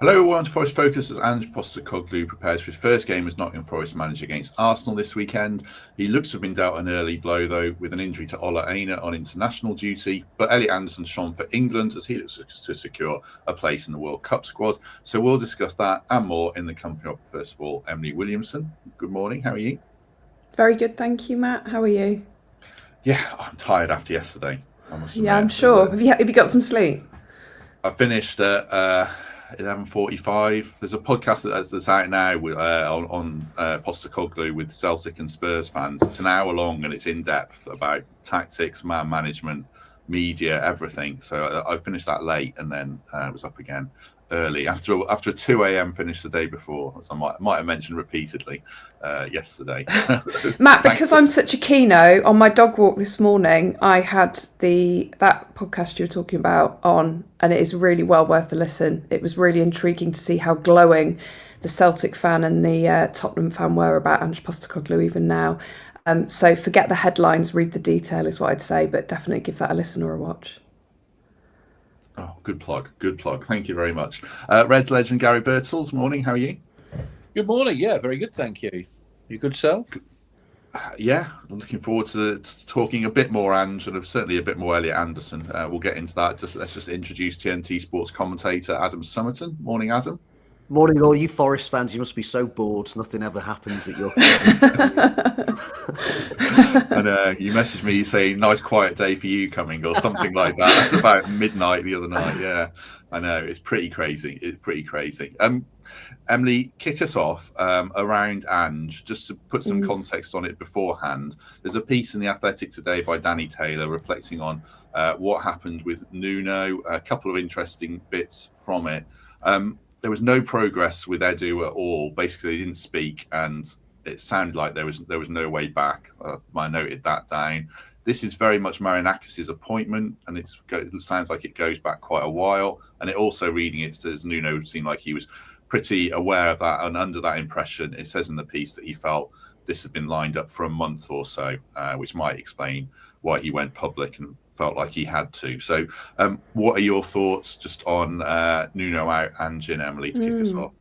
Hello everyone, Forest Focus as Ange Postecoglou prepares for his first game as Nottingham Forest manager against Arsenal this weekend. He looks to have been dealt an early blow though with an injury to Ola Aina on international duty, but Elliot Anderson shone for England as he looks to secure a place in the World Cup squad. So we'll discuss that and more in the company of, first of all, Emily Williamson. Good morning, how are you? Very good, thank you, Matt. How are you? Yeah, I'm tired after yesterday, I must admit. Yeah, I'm sure. Have you got some sleep? I finished at 11:45. There's a podcast that's out now on Postecoglou with Celtic and Spurs fans. It's an hour long and it's in depth about tactics, man management, media, everything. So I finished that late and then was up again early after a 2 a.m. finish the day before, as I might have mentioned repeatedly yesterday. Matt, because I'm such a keynote, on my dog walk this morning, I had that podcast you were talking about on, and it is really well worth a listen. It was really intriguing to see how glowing the Celtic fan and the Tottenham fan were about Ange Postecoglou even now. So forget the headlines, read the detail is what I'd say, but definitely give that a listen or a watch. Oh, good plug. Thank you very much. Reds legend Garry Birtles, morning. How are you? Good morning. Yeah, very good. Thank you. You good self? Yeah, I'm looking forward to talking a bit more Ange and certainly a bit more Elliot Anderson. We'll get into that. Let's just introduce TNT Sports commentator Adam Summerton. Morning, Adam. Morning, all you Forest fans. You must be so bored. Nothing ever happens at your. And you messaged me saying nice quiet day for you coming or something like that about midnight the other night. Yeah, I know, it's pretty crazy. Emily, kick us off around Ange, just to put some context on it beforehand. There's a piece in The Athletic today by Danny Taylor reflecting on what happened with Nuno, a couple of interesting bits from it. There was no progress with Edu at all. Basically, they didn't speak, and it sounded like there was no way back. I noted that down. This is very much Marinakis' appointment, and it sounds like it goes back quite a while. And it also, reading it, says Nuno seemed like he was pretty aware of that, and under that impression, it says in the piece that he felt this had been lined up for a month or so, which might explain why he went public and felt like he had to. So what are your thoughts just on Nuno out, Ange and Emily, to kick us off?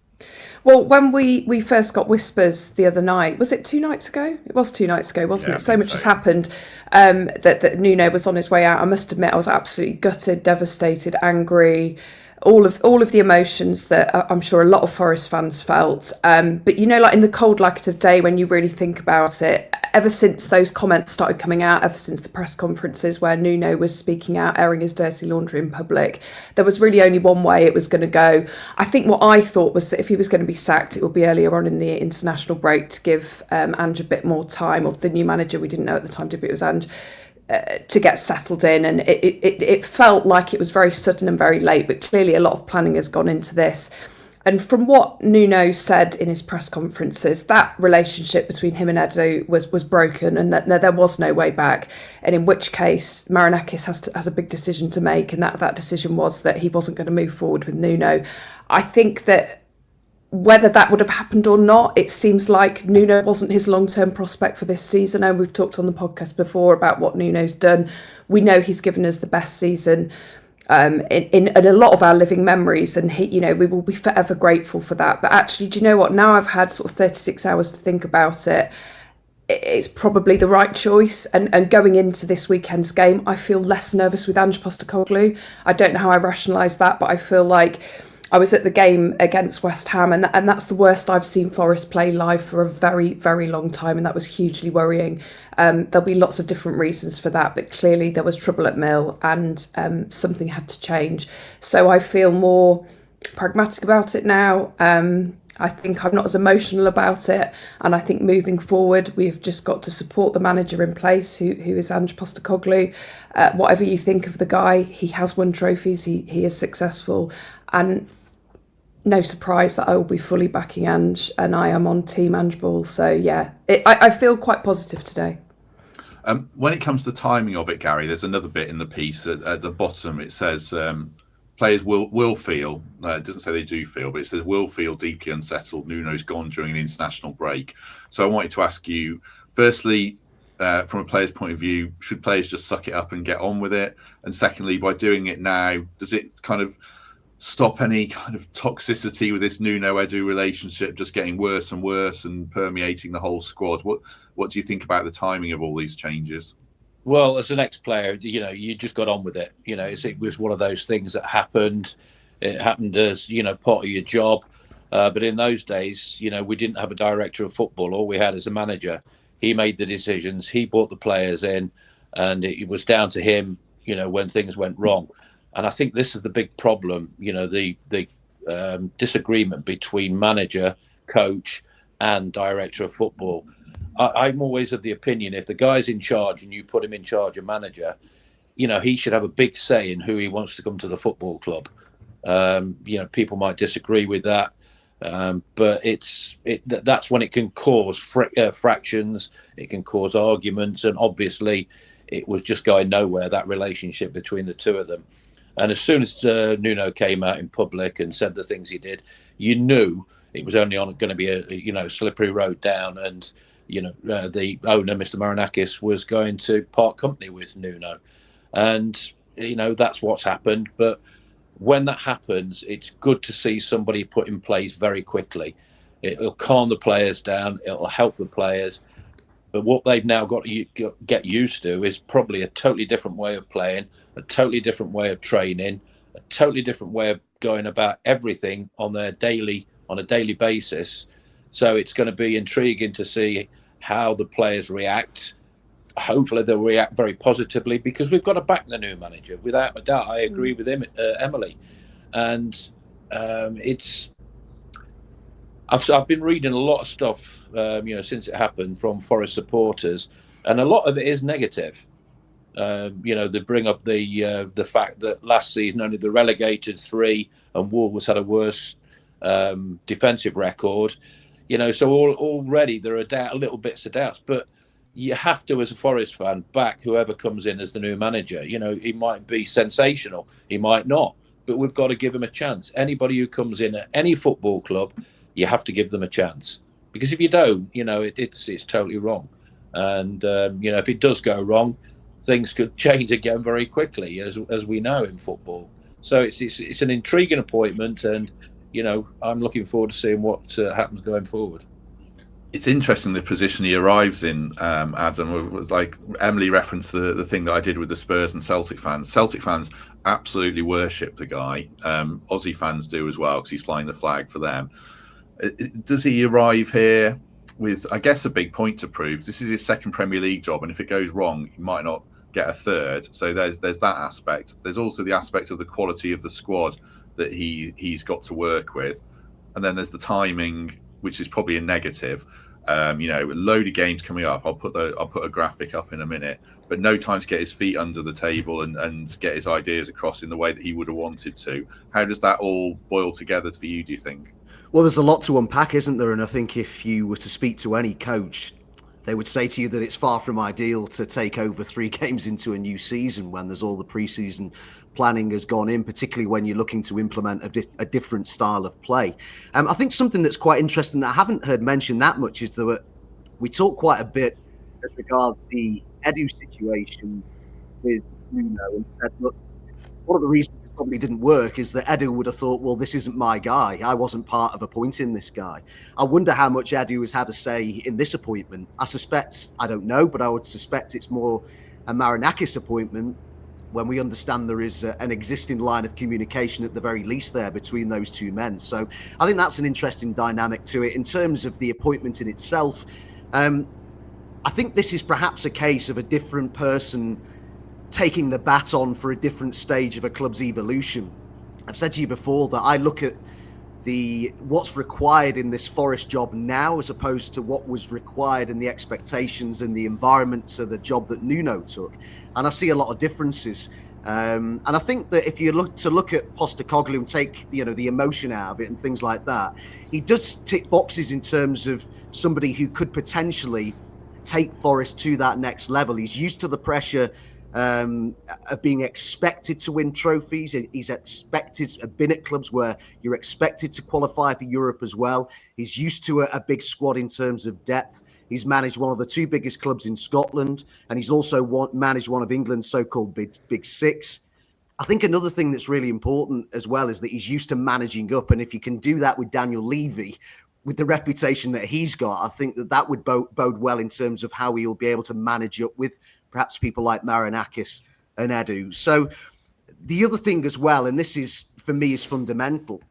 Well, when we first got whispers the other night, was it 2 nights ago? It was 2 nights ago, wasn't it? So much has happened that Nuno was on his way out. I must admit, I was absolutely gutted, devastated, angry, all of the emotions that I'm sure a lot of Forest fans felt. But like in the cold light of day, when you really think about it, ever since those comments started coming out, ever since the press conferences where Nuno was speaking out, airing his dirty laundry in public, there was really only one way it was going to go. I think what I thought was that if he was going to be sacked, it would be earlier on in the international break to give Ange a bit more time, or the new manager, we didn't know at the time, did we? It was Ange. To get settled in, and it felt like it was very sudden and very late, but clearly a lot of planning has gone into this. And from what Nuno said in his press conferences, that relationship between him and Edu was broken, and that there was no way back. And in which case, Marinakis has a big decision to make, and that decision was that he wasn't going to move forward with Nuno. I think that whether that would have happened or not, it seems like Nuno wasn't his long-term prospect for this season. And we've talked on the podcast before about what Nuno's done. We know he's given us the best season in a lot of our living memories, and we will be forever grateful for that. But actually, do you know what? Now I've had sort of 36 hours to think about it. It's probably the right choice. And going into this weekend's game, I feel less nervous with Ange Postecoglou. I don't know how I rationalise that, but I feel like I was at the game against West Ham, and that's the worst I've seen Forest play live for a very, very long time, and that was hugely worrying. There'll be lots of different reasons for that, but clearly there was trouble at Mill, and something had to change. So I feel more pragmatic about it now. I think I'm not as emotional about it, and I think moving forward, we've just got to support the manager in place, who is Ange Postecoglou. Whatever you think of the guy, he has won trophies, he is successful, and no surprise that I will be fully backing Ange, and I am on Team Ange Ball. So yeah, I feel quite positive today. When it comes to the timing of it, Garry, there's another bit in the piece at the bottom. It says players will feel, it doesn't say they do feel, but it says will feel deeply unsettled. Nuno's gone during an international break. So I wanted to ask you, firstly, from a player's point of view, should players just suck it up and get on with it? And secondly, by doing it now, does it kind of stop any kind of toxicity with this Nuno-Edu relationship just getting worse and worse and permeating the whole squad? What do you think about the timing of all these changes? Well, as an ex-player, you just got on with it. It was one of those things that happened. It happened as, part of your job. But in those days, we didn't have a director of football. All we had is a manager. He made the decisions. He brought the players in, and it was down to him, when things went wrong. And I think this is the big problem, the disagreement between manager, coach, and director of football. I'm always of the opinion, if the guy's in charge and you put him in charge of manager, he should have a big say in who he wants to come to the football club. People might disagree with that, but that's when it can cause fractions. It can cause arguments, and obviously, it was just going nowhere, that relationship between the two of them. And as soon as Nuno came out in public and said the things he did, you knew it was only going to be a slippery road down, and the owner, Mr. Marinakis, was going to part company with Nuno. And, that's what's happened. But when that happens, it's good to see somebody put in place very quickly. It'll calm the players down. It'll help the players. But what they've now got to get used to is probably a totally different way of playing, a totally different way of training, a totally different way of going about everything on a daily basis. So it's going to be intriguing to see how the players react. Hopefully they'll react very positively, because we've got to back the new manager, without a doubt. I agree with him, Emily. And I've been reading a lot of stuff, since it happened, from Forest supporters, and a lot of it is negative. They bring up the fact that last season only the relegated 3 and Wolves had a worse defensive record. So already there are little bits of doubts, but you have to, as a Forest fan, back whoever comes in as the new manager. He might be sensational, he might not, but we've got to give him a chance. Anybody who comes in at any football club, you have to give them a chance, because if you don't, it's totally wrong. And if it does go wrong, things could change again very quickly, as we know in football. So it's an intriguing appointment, and I'm looking forward to seeing what happens going forward. It's interesting the position he arrives in, Adam. Like Emily referenced the thing that I did with the Spurs and Celtic fans. Celtic fans absolutely worship the guy. Aussie fans do as well, because he's flying the flag for them. Does he arrive here with, I guess, a big point to prove? This is his second Premier League job, and if it goes wrong, he might not get a third. So there's that aspect. There's also the aspect of the quality of the squad that he's got to work with, and then there's the timing, which is probably a negative. A load of games coming up. I'll put a graphic up in a minute, but no time to get his feet under the table and get his ideas across in the way that he would have wanted to. How does that all boil together for you, do you think? Well, there's a lot to unpack, isn't there? And I think if you were to speak to any coach, they would say to you that it's far from ideal to take over 3 games into a new season when there's all the pre-season planning has gone in, particularly when you're looking to implement a different style of play. I think something that's quite interesting that I haven't heard mentioned that much is that we talk quite a bit as regards the Edu situation with Nuno, and said, look, one of the reasons it probably didn't work is that Edu would have thought, well, this isn't my guy. I wasn't part of appointing this guy. I wonder how much Edu has had a say in this appointment. I don't know, but I would suspect it's more a Marinakis appointment, when we understand there is an existing line of communication at the very least there between those two men. So I think that's an interesting dynamic to it. In terms of the appointment in itself, I think this is perhaps a case of a different person taking the baton for a different stage of a club's evolution. I've said to you before that I look at what's required in this Forest job now as opposed to what was required in the expectations and the environment to the job that Nuno took, and I see a lot of differences. And I think that if you look at Postecoglou and take the emotion out of it and things like that, he does tick boxes in terms of somebody who could potentially take Forest to that next level. He's used to the pressure of being expected to win trophies. He's been at clubs where you're expected to qualify for Europe as well. He's used to a big squad in terms of depth. He's managed one of the 2 biggest clubs in Scotland, and he's also managed one of England's so-called big 6. I think another thing that's really important as well is that he's used to managing up. And if you can do that with Daniel Levy, with the reputation that he's got, I think that would bode well in terms of how he'll be able to manage up with perhaps people like Marinakis and Edu. So the other thing as well, and this is, for me, is fundamental,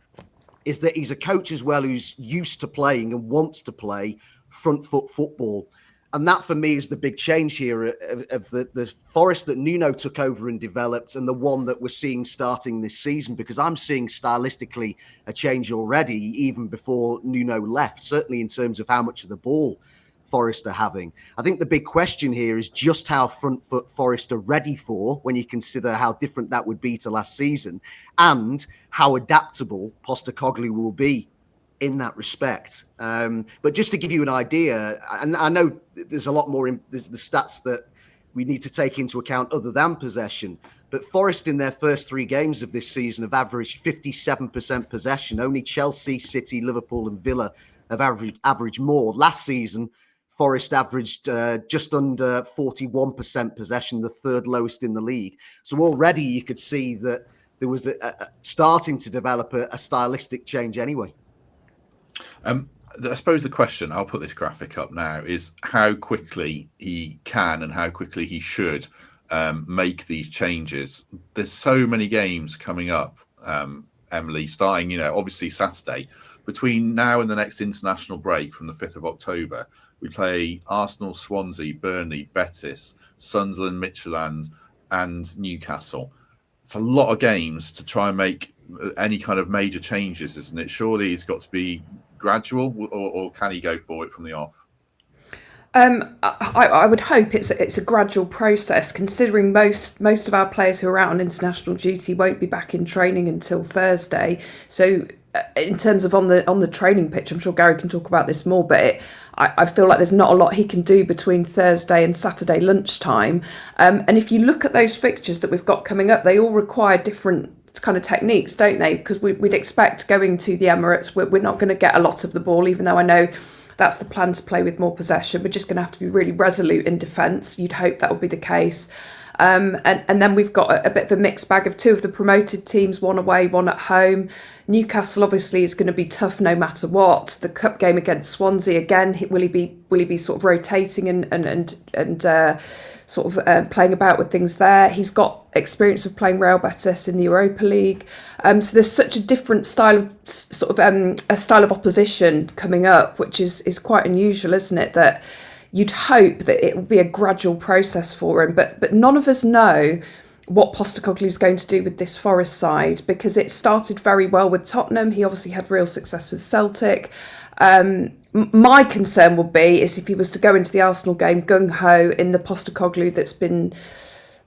is that he's a coach as well who's used to playing and wants to play front foot football. And that, for me, is the big change here of the Forest that Nuno took over and developed and the one that we're seeing starting this season, because I'm seeing stylistically a change already, even before Nuno left, certainly in terms of how much of the ball Forest are having. I think the big question here is just how front foot Forest are ready for, when you consider how different that would be to last season, and how adaptable Postecoglou will be in that respect. But just to give you an idea, and I know there's a lot more, there's the stats that we need to take into account other than possession, but Forest in their first 3 games of this season have averaged 57% possession. Only Chelsea, City, Liverpool and Villa have averaged more. Last season, Forest averaged just under 41% possession, the 3rd lowest in the league. So already you could see that there was starting to develop a stylistic change anyway. I suppose the question, I'll put this graphic up now, is how quickly he can and how quickly he should make these changes. There's so many games coming up, Emily, starting, obviously Saturday. Between now and the next international break from the 5th of October, we play Arsenal, Swansea, Burnley, Betis, Sunderland, Midtjylland and Newcastle. It's a lot of games to try and make any kind of major changes, isn't it? Surely it's got to be gradual, or can he go for it from the off? I would hope it's a gradual process, considering most of our players who are out on international duty won't be back in training until Thursday. So in terms of on the training pitch, I'm sure Garry can talk about this more, but I feel like there's not a lot he can do between Thursday and Saturday lunchtime. And if you look at those fixtures that we've got coming up, they all require different kind of techniques, don't they? Because we'd expect going to the Emirates, we're not going to get a lot of the ball, even though I know that's the plan to play with more possession. We're just going to have to be really resolute in defence. You'd hope that would be the case. And then we've got a bit of a mixed bag of 2 of the promoted teams, 1 away, 1 at home. Newcastle obviously is going to be tough no matter what. The cup game against Swansea again, will he be sort of rotating and sort of playing about with things there? He's got experience of playing Real Betis in the Europa League. So there's such a different style of a style of opposition coming up, which is quite unusual, isn't it? That you'd hope that it will be a gradual process for him, but none of us know what Postecoglou is going to do with this Forest side, because it started very well with Tottenham. He obviously had real success with Celtic. My concern would be is if he was to go into the Arsenal game gung-ho in the Postecoglou that's been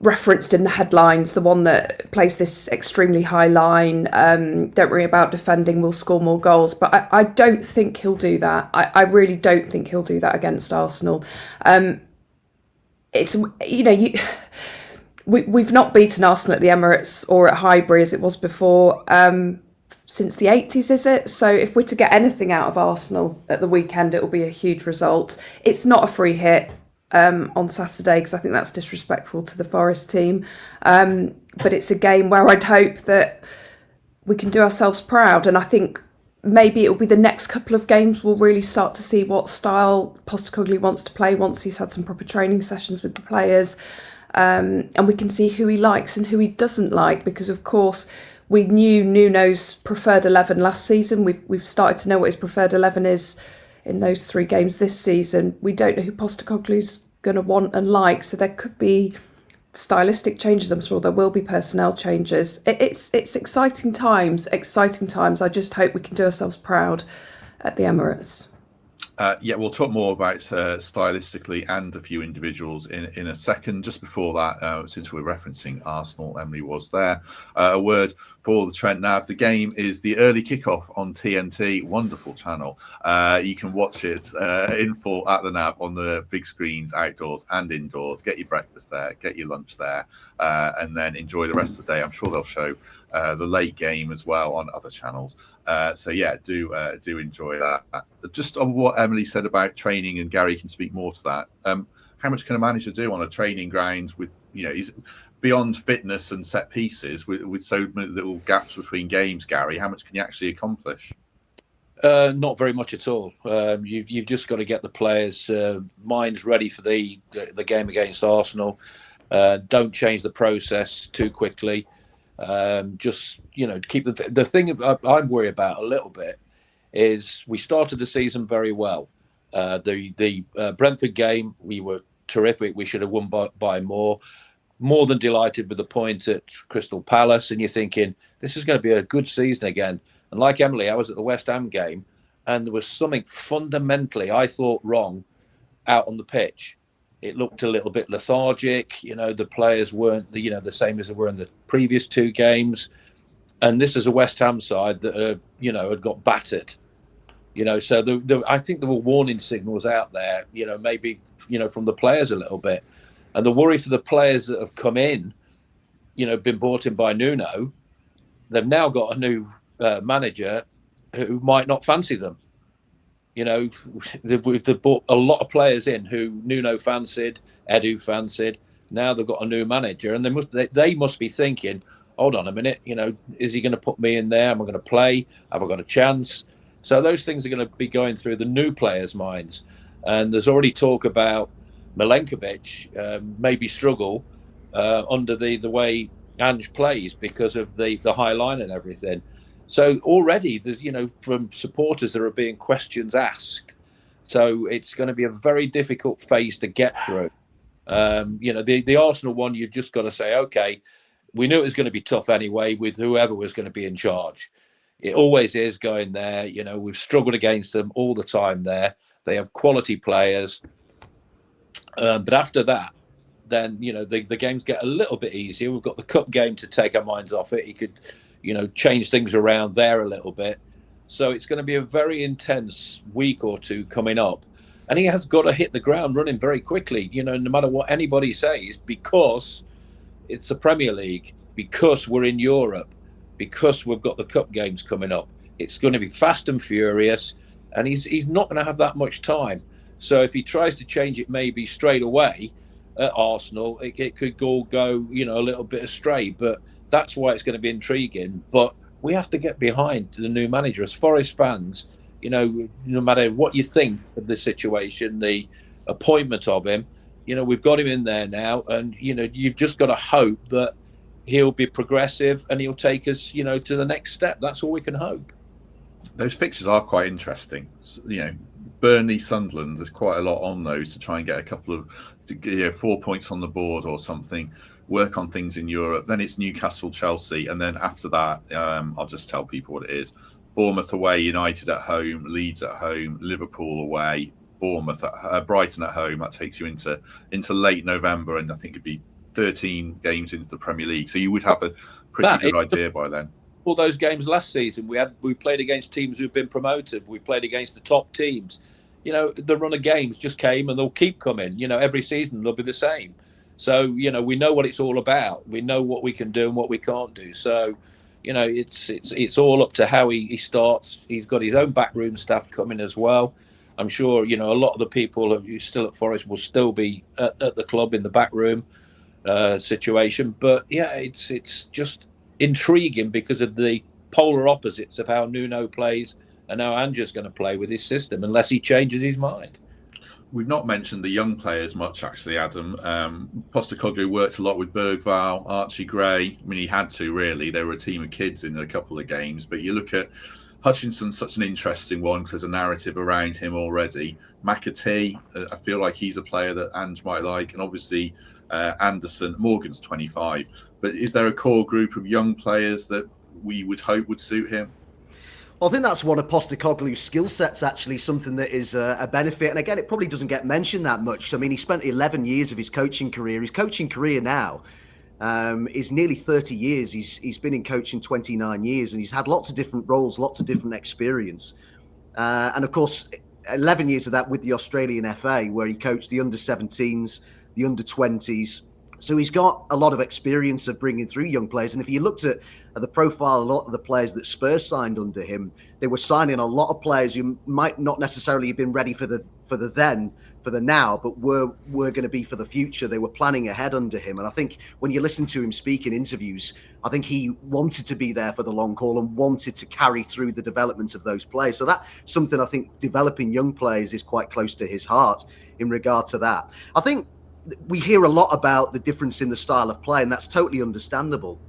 referenced in the headlines, the one that plays this extremely high line, don't worry about defending, we'll score more goals. But I don't think he'll do that. I really don't think he'll do that against Arsenal. It's, we've not beaten Arsenal at the Emirates or at Highbury as it was before since the 80s, is it? So if we're to get anything out of Arsenal at the weekend, it will be a huge result. It's not a free hit on Saturday, because I think that's disrespectful to the Forest team. But it's a game where I'd hope that we can do ourselves proud. And I think maybe it will be the next couple of games we'll really start to see what style Postecoglou wants to play once he's had some proper training sessions with the players. And we can see who he likes and who he doesn't like, because of course we knew Nuno's preferred 11 last season. We've started to know what his preferred 11 is in those 3 games this season. We don't know who Postecoglou's going to want and like, so there could be stylistic changes. I'm sure there will be personnel changes. It's exciting times. I just hope we can do ourselves proud at the Emirates. Yeah, we'll talk more about stylistically and a few individuals in a second. Just before that, since we're referencing Arsenal, Emily was there. A word for the Trent Nav. The game is the early kickoff on TNT, wonderful channel. You can watch it in full at the Nav on the big screens, outdoors and indoors. Get your breakfast there, get your lunch there, and then enjoy the rest of the day. I'm sure they'll show the late game as well on other channels. So yeah, do enjoy that. Just on what Emily said about training, and Garry can speak more to that. How much can a manager do on a training ground with he's beyond fitness and set pieces with so many little gaps between games. Garry, how much can you actually accomplish? Not very much at all. You've just got to get the players' minds ready for the game against Arsenal. Don't change the process too quickly. Just keep the thing I'm worried about a little bit is we started the season very well. The Brentford game, we were terrific. We should have won by more. More than delighted with the point at Crystal Palace, and you're thinking this is going to be a good season again. And like Emily, I was at the West Ham game, and there was something fundamentally I thought wrong out on the pitch. It looked a little bit lethargic. The players weren't the same as they were in the previous two games. And this is a West Ham side that had got battered. So I think there were warning signals out there. Maybe from the players a little bit, and the worry for the players that have come in, been brought in by Nuno. They've now got a new manager who might not fancy them. They've brought a lot of players in who Nuno fancied, Edu fancied. Now they've got a new manager, and they must be thinking, hold on a minute, is he going to put me in there? Am I going to play? Have I got a chance? So those things are going to be going through the new players' minds. And there's already talk about Milenkovic maybe struggle under the way Ange plays because of the high line and everything. So already, from supporters, there are being questions asked. So it's going to be a very difficult phase to get through. The Arsenal one, you've just got to say, okay, we knew it was going to be tough anyway with whoever was going to be in charge. It always is going there. We've struggled against them all the time there. They have quality players. But after that, then, the games get a little bit easier. We've got the cup game to take our minds off it. He could, change things around there a little bit. So it's going to be a very intense week or two coming up. And he has got to hit the ground running very quickly, no matter what anybody says, because it's the Premier League, because we're in Europe, because we've got the cup games coming up. It's going to be fast and furious, and he's not going to have that much time. So if he tries to change it maybe straight away at Arsenal, it could go a little bit astray. But that's why it's going to be intriguing. But we have to get behind the new manager. As Forest fans, no matter what you think of the situation, the appointment of him, we've got him in there now. And, you've just got to hope that he'll be progressive and he'll take us, to the next step. That's all we can hope. Those fixtures are quite interesting. Burnley, Sunderland, there's quite a lot on those to try and get a couple of 4 points on the board or something, work on things in Europe. Then it's Newcastle, Chelsea. And then after that, I'll just tell people what it is. Bournemouth away, United at home, Leeds at home, Liverpool away, Brighton at home. That takes you into late November. And I think it'd be 13 games into the Premier League. So you would have a pretty good idea by then. All those games last season, we played against teams who've been promoted. We played against the top teams. The run of games just came and they'll keep coming. Every season they'll be the same. So, we know what it's all about. We know what we can do and what we can't do. So, it's all up to how he starts. He's got his own backroom staff coming as well. I'm sure, a lot of the people who are still at Forest will still be at the club in the backroom situation. But, yeah, it's just intriguing because of the polar opposites of how Nuno plays and how Ange's going to play with his system, unless he changes his mind. We've not mentioned the young players much, actually, Adam. Postecoglou worked a lot with Bergvall, Archie Gray. I mean, he had to, really. They were a team of kids in a couple of games. But you look at Hutchinson's such an interesting one because there's a narrative around him already. McAtee, I feel like he's a player that Ange might like. And obviously, Anderson, Morgan's 25. But is there a core group of young players that we would hope would suit him? Well, I think that's one of Postecoglou's skill sets, actually, something that is a benefit. And again, it probably doesn't get mentioned that much. I mean, he spent 11 years of his coaching career. His coaching career now is nearly 30 years. He's been in coaching 29 years and he's had lots of different roles, lots of different experience. And of course, 11 years of that with the Australian FA, where he coached the under-17s, the under-20s. So he's got a lot of experience of bringing through young players. And if you looked at the profile, a lot of the players that Spurs signed under him, they were signing a lot of players who might not necessarily have been ready for the now, but were going to be for the future. They were planning ahead under him. And I think when you listen to him speak in interviews, I think he wanted to be there for the long haul and wanted to carry through the development of those players. So that's something I think developing young players is quite close to his heart in regard to that. I think we hear a lot about the difference in the style of play, and that's totally understandable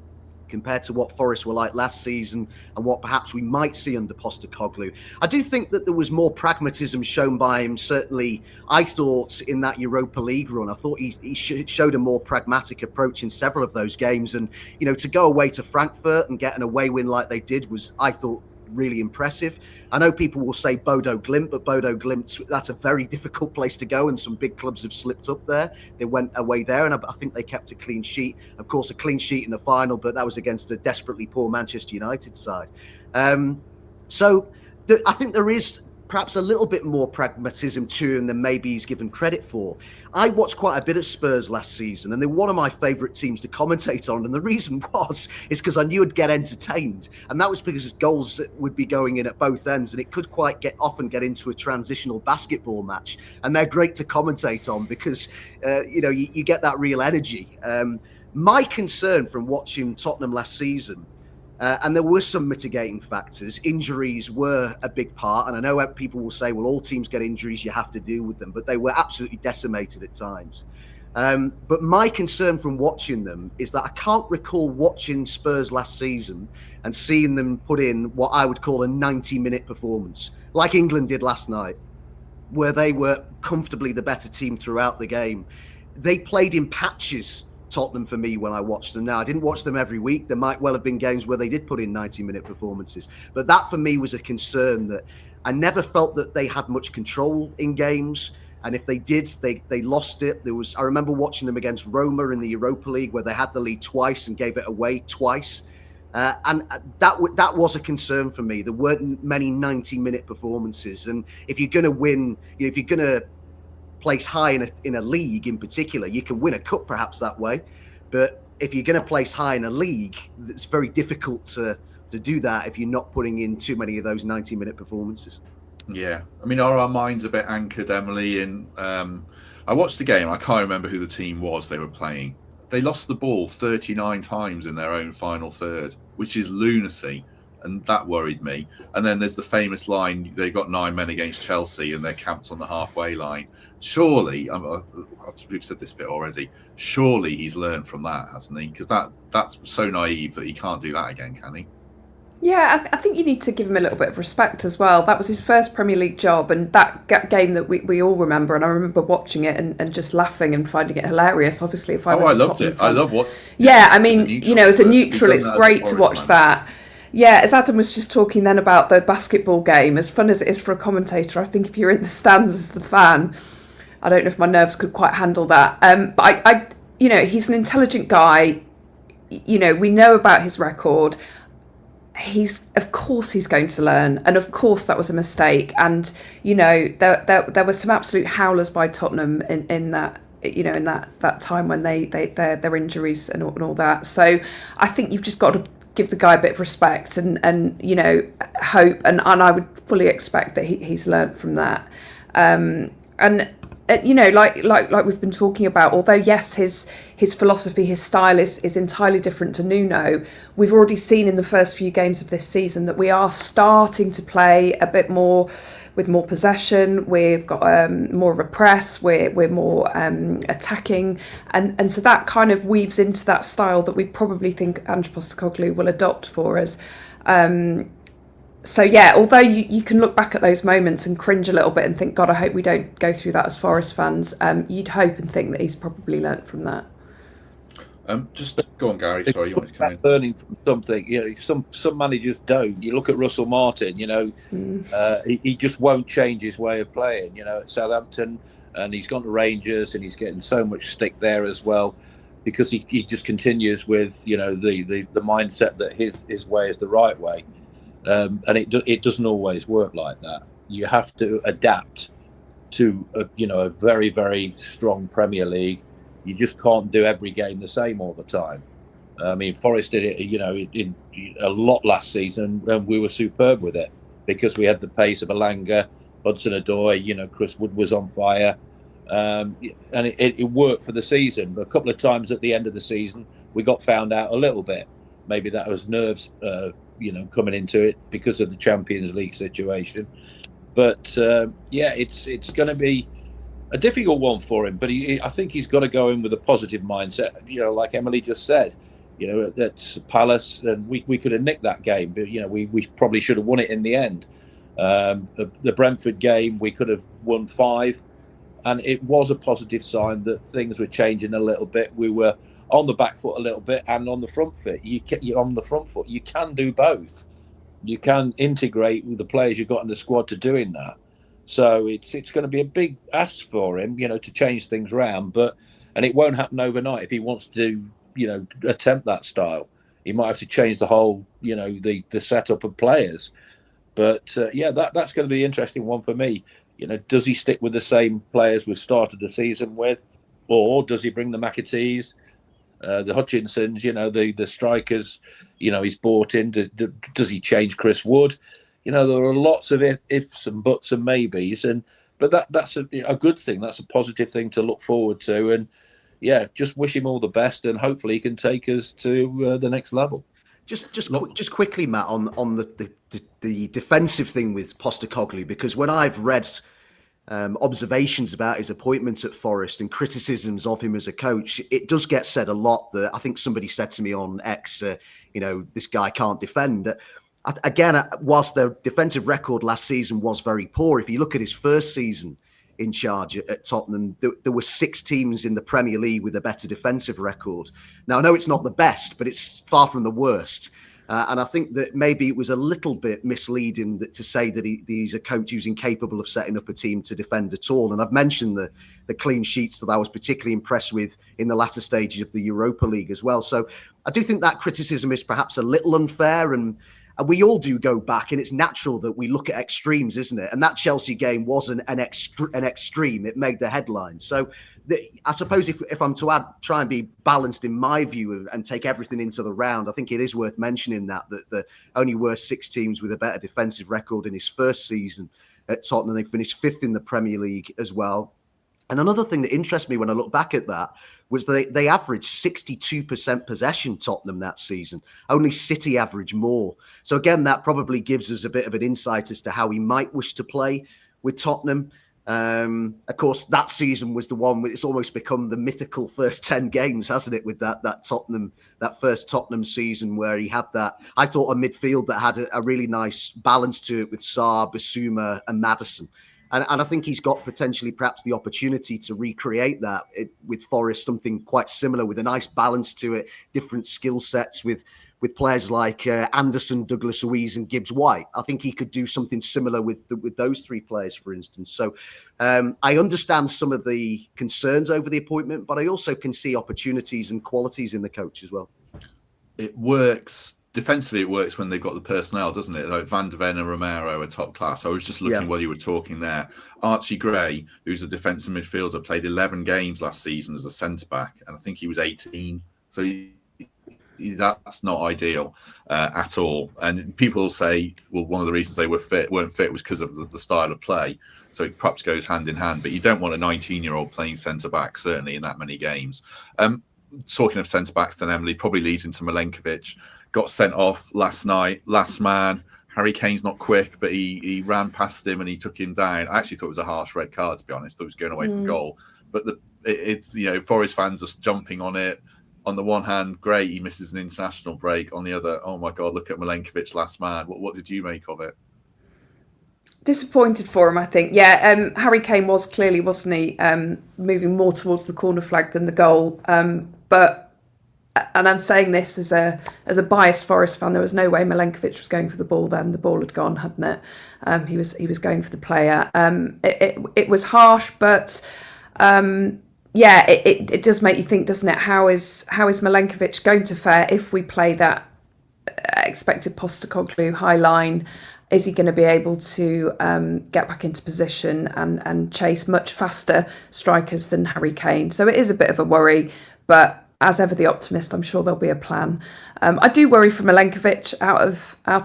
compared to what Forest were like last season and what perhaps we might see under Postecoglou. I do think that there was more pragmatism shown by him, certainly, I thought, in that Europa League run. I thought he showed a more pragmatic approach in several of those games. And, you know, to go away to Frankfurt and get an away win like they did was, I thought, really impressive. I know people will say Bodo Glimt, but Bodo Glimt, that's a very difficult place to go, and some big clubs have slipped up there. They went away there, and I think they kept a clean sheet. Of course, a clean sheet in the final, but that was against a desperately poor Manchester United side. So I think there is perhaps a little bit more pragmatism to him than maybe he's given credit for. I watched quite a bit of Spurs last season, and they're one of my favourite teams to commentate on. And the reason is because I knew I'd get entertained. And that was because goals would be going in at both ends, and it could often get into a transitional basketball match. And they're great to commentate on because, you get that real energy. My concern from watching Tottenham last season, and there were some mitigating factors. Injuries were a big part. And I know people will say, well, all teams get injuries, you have to deal with them. But they were absolutely decimated at times. But my concern from watching them is that I can't recall watching Spurs last season and seeing them put in what I would call a 90-minute performance, like England did last night, where they were comfortably the better team throughout the game. They played in patches, Tottenham, for me, when I watched them. Now, I didn't watch them every week. There might well have been games where they did put in 90-minute performances. But that, for me, was a concern, that I never felt that they had much control in games. And if they did, they lost it. I remember watching them against Roma in the Europa League, where they had the lead twice and gave it away twice. And that was a concern for me. There weren't many 90-minute performances. And if you're going to win, if you're going to place high in a league in particular, you can win a cup perhaps that way, but if you're going to place high in a league, it's very difficult to do that if you're not putting in too many of those 90-minute performances. Yeah, I mean, are our minds a bit anchored, Emily? And I watched the game. I can't remember who the team was they were playing. They lost the ball 39 times in their own final third, which is lunacy. And that worried me. And then there's the famous line, they got 9 men against Chelsea and they're camped on the halfway line. Surely, we've said this bit already, surely he's learned from that, hasn't he? Because that's so naive that he can't do that again, can he? Yeah, I think you need to give him a little bit of respect as well. That was his first Premier League job, and that game that we all remember, and I remember watching it and just laughing and finding it hilarious. Obviously, if I was I loved it. I love what... Yeah, I mean, as a neutral, it's great to watch that. Yeah, as Adam was just talking then about the basketball game, as fun as it is for a commentator, I think if you're in the stands as the fan, I don't know if my nerves could quite handle that. But he's an intelligent guy. We know about his record. Of course he's going to learn, and of course that was a mistake. And there were some absolute howlers by Tottenham in that. In that time when their injuries and all that. So I think you've just got to give the guy a bit of respect and hope, and I would fully expect that he's learnt from that. Like we've been talking about, although yes, his philosophy, his style is entirely different to Nuno, we've already seen in the first few games of this season that we are starting to play a bit more with more possession. We've got more of a press. We're more attacking, and so that kind of weaves into that style that we probably think Ange Postecoglou will adopt for us. So yeah, although you can look back at those moments and cringe a little bit and think, God, I hope we don't go through that as Forest fans. You'd hope and think that he's probably learnt from that. Just go on, Gary. Sorry, you wanted to come in. Learning from something, some managers don't. You look at Russell Martin. He just won't change his way of playing. At Southampton, and he's gone to Rangers, and he's getting so much stick there as well, because he just continues with the mindset that his way is the right way. And it doesn't always work like that. You have to adapt to a very, very strong Premier League. You just can't do every game the same all the time. I mean, Forest did it, in a lot last season, and we were superb with it because we had the pace of Elanga, Hudson-Odoi, Chris Wood was on fire, and it worked for the season. But a couple of times at the end of the season, we got found out a little bit. Maybe that was nerves, coming into it because of the Champions League situation. But it's going to be a difficult one for him. But I think he's got to go in with a positive mindset. Like Emily just said, at Palace, and we could have nicked that game, but we probably should have won it in the end. The Brentford game, we could have won 5, and it was a positive sign that things were changing a little bit. We were on the back foot a little bit and on the front foot. You're on the front foot. You can do both. You can integrate with the players you've got in the squad to doing that. So it's going to be a big ask for him, to change things around. And it won't happen overnight if he wants to, attempt that style. He might have to change the whole, the setup of players. But that's going to be an interesting one for me. Does he stick with the same players we've started the season with, or does he bring the McAtees, the Hutchinsons, the strikers, he's bought in? Does he change Chris Wood? There are lots of ifs and buts and maybes, but that's a good thing. That's a positive thing to look forward to, and just wish him all the best, and hopefully he can take us to the next level. Just quickly, Matt, on the defensive thing with Postecoglou, because when I've read observations about his appointment at Forest and criticisms of him as a coach, it does get said a lot that I think somebody said to me on X, this guy can't defend. Again, whilst their defensive record last season was very poor, if you look at his first season in charge at Tottenham, there were 6 teams in the Premier League with a better defensive record. Now, I know it's not the best, but it's far from the worst. And I think that maybe it was a little bit misleading to say that he's a coach who's incapable of setting up a team to defend at all. And I've mentioned the clean sheets that I was particularly impressed with in the latter stages of the Europa League as well. So I do think that criticism is perhaps a little unfair, and we all do go back, and it's natural that we look at extremes, isn't it? And that Chelsea game was an extreme. It made the headlines. So I suppose if I'm to try and be balanced in my view and take everything into the round, I think it is worth mentioning that there only were 6 teams with a better defensive record in his first season at Tottenham. They finished 5th in the Premier League as well. And another thing that interests me when I look back at that was they averaged 62% possession, Tottenham, that season. Only City averaged more. So again, that probably gives us a bit of an insight as to how he might wish to play with Tottenham. Of course, that season was the one where it's almost become the mythical first 10 games, hasn't it? With that first Tottenham season where he had that, I thought, a midfield that had a really nice balance to it with Sarr, Bissouma and Maddison. And I think he's got potentially perhaps the opportunity to recreate that with Forest, something quite similar with a nice balance to it, different skill sets with players like Anderson, Douglas Luiz and Gibbs-White. I think he could do something similar with those 3 players, for instance. So I understand some of the concerns over the appointment, but I also can see opportunities and qualities in the coach as well. It works. Defensively, it works when they've got the personnel, doesn't it? Like Van de Ven and Romero are top class. I was just looking while you were talking there. Archie Gray, who's a defensive midfielder, played 11 games last season as a centre-back, and I think he was 18. So that's not ideal at all. And people say, well, one of the reasons they weren't fit was because of the style of play. So it perhaps goes hand in hand. But you don't want a 19-year-old playing centre-back, certainly in that many games. Talking of centre-backs, then Emily probably leads into Milenkovic. Got sent off last night, last man. Harry Kane's not quick, but he ran past him and he took him down. I actually thought it was a harsh red card, to be honest. I thought it was going away from goal. But it's Forest fans are jumping on it. On the one hand, great, he misses an international break. On the other, oh my God, look at Milenkovic, last man. What did you make of it? Disappointed for him, I think. Yeah, Harry Kane was clearly, wasn't he, moving more towards the corner flag than the goal. And I'm saying this as a biased Forest fan, there was no way Milenkovic was going for the ball then. The ball had gone, hadn't it? He was going for the player. It was harsh, but it does make you think, doesn't it? How is Milenkovic going to fare if we play that expected Postecoglou high line? Is he going to be able to get back into position and chase much faster strikers than Harry Kane? So it is a bit of a worry, but as ever, the optimist. I'm sure there'll be a plan. I do worry for Milenkovic out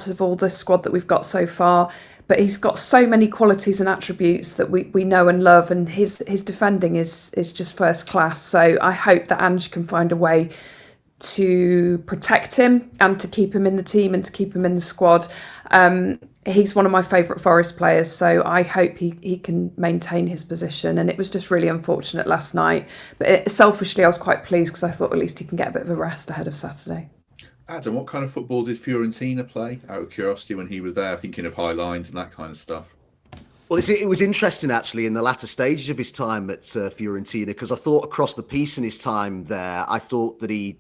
of all the squad that we've got so far, but he's got so many qualities and attributes that we know and love, and his defending is just first class. So I hope that Ange can find a way to protect him and to keep him in the team and to keep him in the squad. He's one of my favourite Forest players, so I hope he can maintain his position. And it was just really unfortunate last night. But selfishly, I was quite pleased because I thought at least he can get a bit of a rest ahead of Saturday. Adam, what kind of football did Fiorentina play, out of curiosity, when he was there, thinking of high lines and that kind of stuff? Well, it was interesting, actually, in the latter stages of his time at Fiorentina, because I thought across the piece in his time there, I thought that he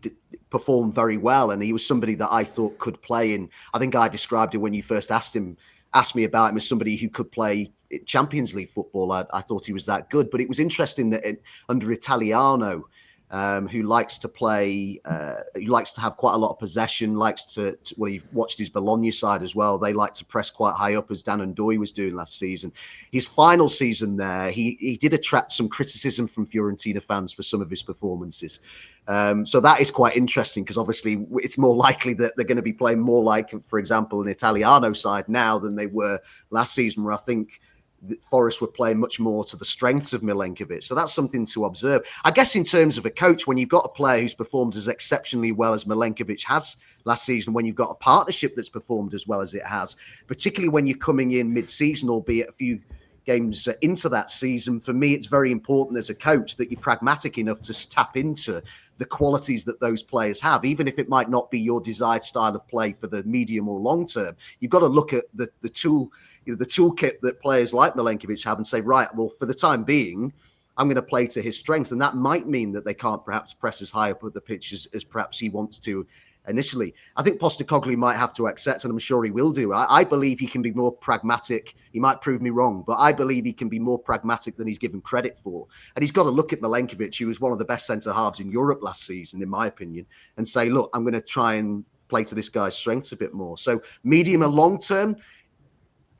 performed very well, and he was somebody that I thought could play in. I think I described it when you first asked me about him as somebody who could play Champions League football. I thought he was that good, but it was interesting that under Italiano, who likes to play, who likes to have quite a lot of possession, well, he watched his Bologna side as well. They like to press quite high up, as Dan Ndoye was doing last season. His final season there, he did attract some criticism from Fiorentina fans for some of his performances. So that is quite interesting, because obviously it's more likely that they're going to be playing more like, for example, an Italiano side now than they were last season, where I think Forest were playing much more to the strengths of Milenkovic. So that's something to observe. I guess in terms of a coach, when you've got a player who's performed as exceptionally well as Milenkovic has last season, when you've got a partnership that's performed as well as it has, particularly when you're coming in mid-season, albeit a few games into that season, for me, it's very important as a coach that you're pragmatic enough to tap into the qualities that those players have, even if it might not be your desired style of play for the medium or long term. You've got to look at the toolkit that players like Milenkovic have and say, right, well, for the time being, I'm going to play to his strengths. And that might mean that they can't perhaps press as high up at the pitch as perhaps he wants to initially. I think Postecoglou might have to accept, and I'm sure he will do. I believe he can be more pragmatic. He might prove me wrong, but I believe he can be more pragmatic than he's given credit for. And he's got to look at Milenkovic, who was one of the best centre-halves in Europe last season, in my opinion, and say, look, I'm going to try and play to this guy's strengths a bit more. So medium and long term,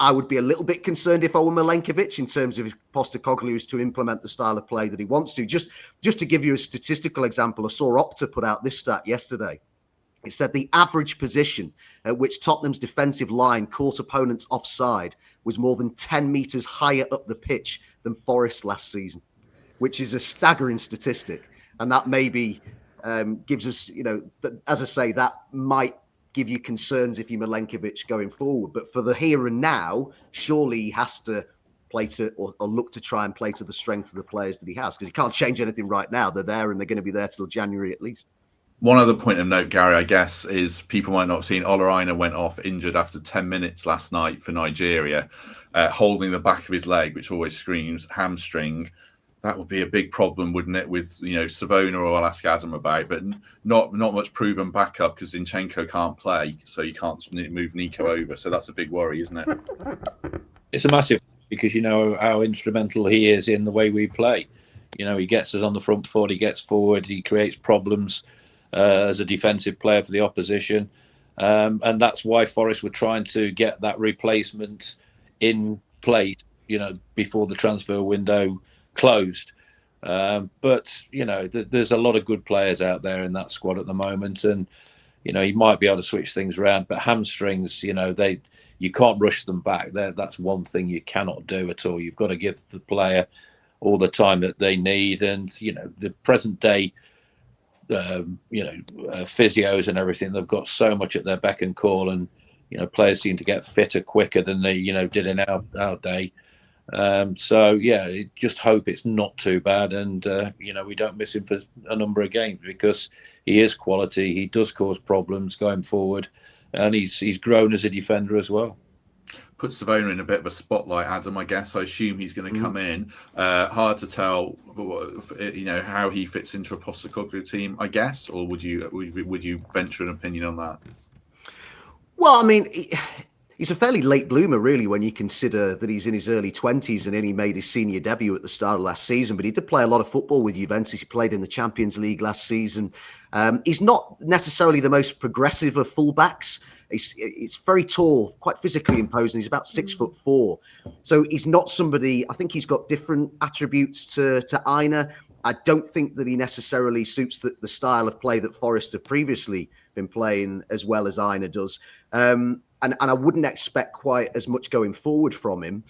I would be a little bit concerned if I were Milenkovic in terms of if Postecoglou is to implement the style of play that he wants to. Just to give you a statistical example, I saw Opta put out this stat yesterday. It said the average position at which Tottenham's defensive line caught opponents offside was more than 10 metres higher up the pitch than Forest last season, which is a staggering statistic. And that maybe gives us, as I say, that might give you concerns if you're Milenkovic going forward. But for the here and now, surely he has to play to or look to try and play to the strength of the players that he has, because he can't change anything right now. They're there and they're going to be there till January at least. One other point of note, Gary, I guess, is people might not have seen Ola Aina went off injured after 10 minutes last night for Nigeria, holding the back of his leg, which always screams hamstring. That would be a big problem, wouldn't it, with, Savona, or I'll ask Adam about, but not much proven backup, because Zinchenko can't play, so you can't move Nico over. So that's a big worry, isn't it? It's a massive, because you know how instrumental he is in the way we play. He gets us on the front foot, he gets forward, he creates problems as a defensive player for the opposition. And that's why Forest were trying to get that replacement in place, before the transfer window closed. But there's a lot of good players out there in that squad at the moment, and he might be able to switch things around. But hamstrings, you can't rush them back. That's one thing you cannot do at all. You've got to give the player all the time that they need, and the present day physios and everything, they've got so much at their beck and call, and players seem to get fitter quicker than they did in our day. Just hope it's not too bad, and we don't miss him for a number of games, because he is quality. He does cause problems going forward, and he's grown as a defender as well. Put Savona in a bit of a spotlight, Adam, I guess. I assume he's going to come in. Hard to tell, how he fits into a Postecoglou team, I guess. Or would you venture an opinion on that? Well, I mean, he's a fairly late bloomer, really, when you consider that he's in his early 20s and only made his senior debut at the start of last season. But he did play a lot of football with Juventus. He played in the Champions League last season. He's not necessarily the most progressive of fullbacks. He's very tall, quite physically imposing. He's about 6'4". So he's not somebody, I think he's got different attributes to Aina. I don't think that he necessarily suits the style of play that Forest have previously been playing as well as Aina does. And I wouldn't expect quite as much going forward from him.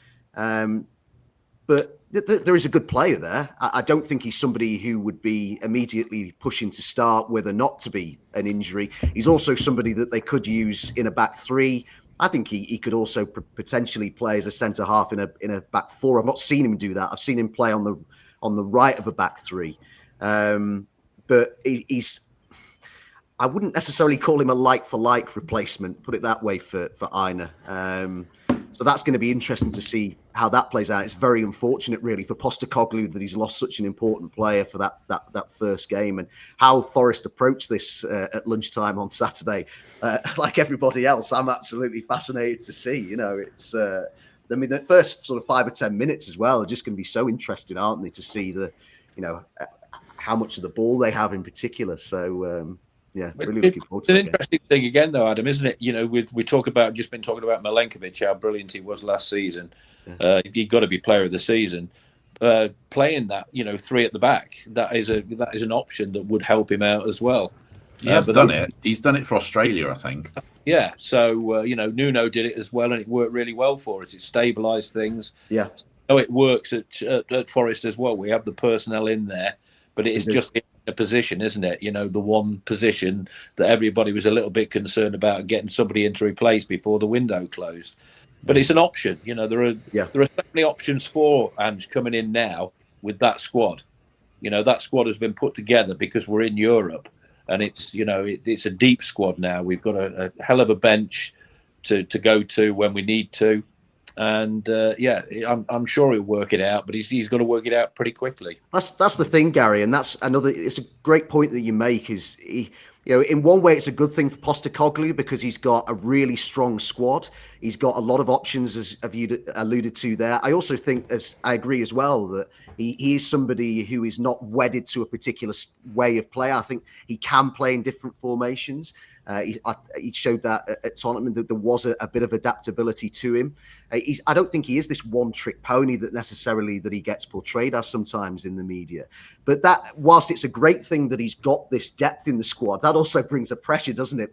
But there is a good player there. I don't think he's somebody who would be immediately pushing to start with a not to be an injury. He's also somebody that they could use in a back three. I think he could also potentially play as a centre half in a back four. I've not seen him do that. I've seen him play on the right of a back three. But he's. I wouldn't necessarily call him a like-for-like replacement, put it that way, for Aina. So that's going to be interesting to see how that plays out. It's very unfortunate, really, for Postecoglou that he's lost such an important player for that first game, and how Forest approached this at lunchtime on Saturday. Like everybody else, I'm absolutely fascinated to see. It's the first sort of 5 or 10 minutes as well are just going to be so interesting, aren't they, to see how much of the ball they have in particular. So. Yeah, really looking forward to it. It's an interesting thing again, though, Adam, isn't it? We been talking about Milenkovic, how brilliant he was last season. Yeah. He got to be player of the season. Playing that, 3 at the back, that is an option that would help him out as well. He has done it. He's done it for Australia, I think. Yeah. So Nuno did it as well, and it worked really well for us. It stabilised things. Yeah. So it works at Forest as well. We have the personnel in there, but it is just a position, isn't it? The one position that everybody was a little bit concerned about getting somebody in to replace before the window closed. But it's an option. There are so many options for Ange coming in now with that squad. That squad has been put together because we're in Europe, and it's it's a deep squad now. We've got a hell of a bench to go to when we need to. And I'm sure he'll work it out, but he's got to work it out pretty quickly. That's the thing, Gary, and that's another. It's a great point that you make. Is in one way, it's a good thing for Postecoglou because he's got a really strong squad. He's got a lot of options, as you alluded to there. I also think, as I agree as well, that he is somebody who is not wedded to a particular way of play. I think he can play in different formations. He showed that at Tottenham, that there was a bit of adaptability to him. I don't think he is this one-trick pony that he gets portrayed as sometimes in the media. But that, whilst it's a great thing that he's got this depth in the squad, that also brings a pressure, doesn't it?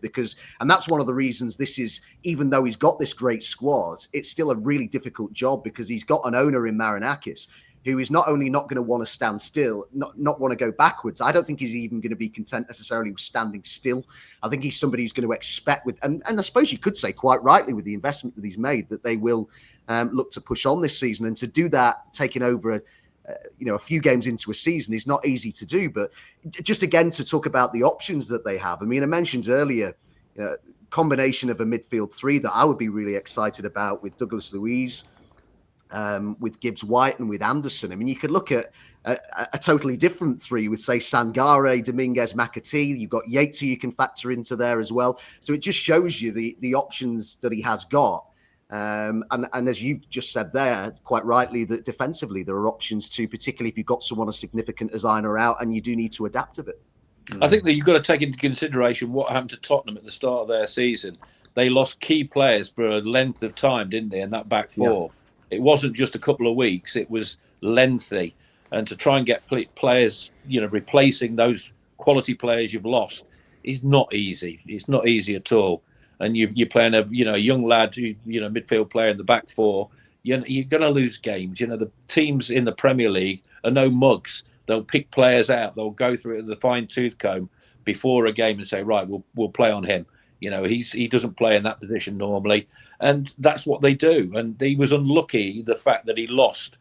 And that's one of the reasons this is, even though he's got this great squad, it's still a really difficult job because he's got an owner in Marinakis who is not only not going to want to stand still, not want to go backwards. I don't think he's even going to be content necessarily with standing still. I think he's somebody who's going to expect and I suppose you could say quite rightly with the investment that he's made, that they will look to push on this season. And to do that, taking over a few games into a season is not easy to do. But just again, to talk about the options that they have. I mean, I mentioned earlier, combination of a midfield three that I would be really excited about with Douglas Luiz, with Gibbs-White and with Anderson. I mean, you could look at a totally different three with, say, Sangare, Dominguez, McAtee. You've got Yates who you can factor into there as well. So it just shows you the options that he has got. And as you've just said there, quite rightly, that defensively there are options too, particularly if you've got someone as significant as Aina out and you do need to adapt a bit. I think that you've got to take into consideration what happened to Tottenham at the start of their season. They lost key players for a length of time, didn't they, in that back four? Yeah. It wasn't just a couple of weeks, it was lengthy. And to try and get players, replacing those quality players you've lost is not easy. It's not easy at all. And you're playing a young lad who, midfield player in the back four, you're going to lose games. The teams in the Premier League are no mugs. They'll pick players out. They'll go through it with a fine tooth comb before a game and say, right, we'll play on him. He doesn't play in that position normally. And that's what they do. And he was unlucky, the fact that he lost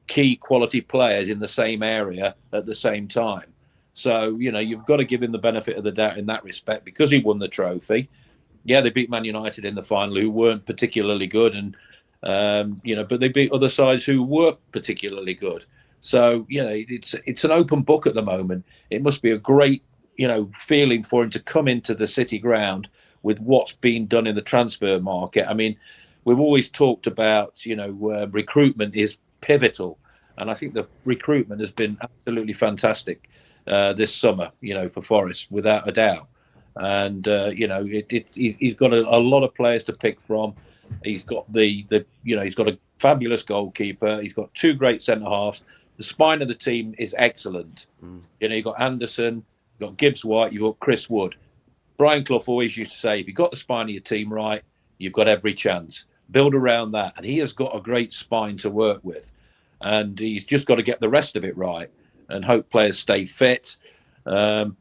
key quality players in the same area at the same time. So, you've got to give him the benefit of the doubt in that respect because he won the trophy. Yeah, they beat Man United in the final who weren't particularly good. And, but they beat other sides who were particularly good. So, it's an open book at the moment. It must be a great, feeling for him to come into the City ground with what's been done in the transfer market. I mean, we've always talked about, recruitment is pivotal. And I think the recruitment has been absolutely fantastic this summer, for Forest, without a doubt. And, he's got a lot of players to pick from. He's got he's got a fabulous goalkeeper. He's got two great centre-halves, The spine of the team is excellent. You know, you've got Anderson, you've got Gibbs-White, you've got Chris Wood. Brian Clough always used to say, if you've got the spine of your team right, you've got every chance. Build around that. And he has got a great spine to work with. And he's just got to get the rest of it right and hope players stay fit. You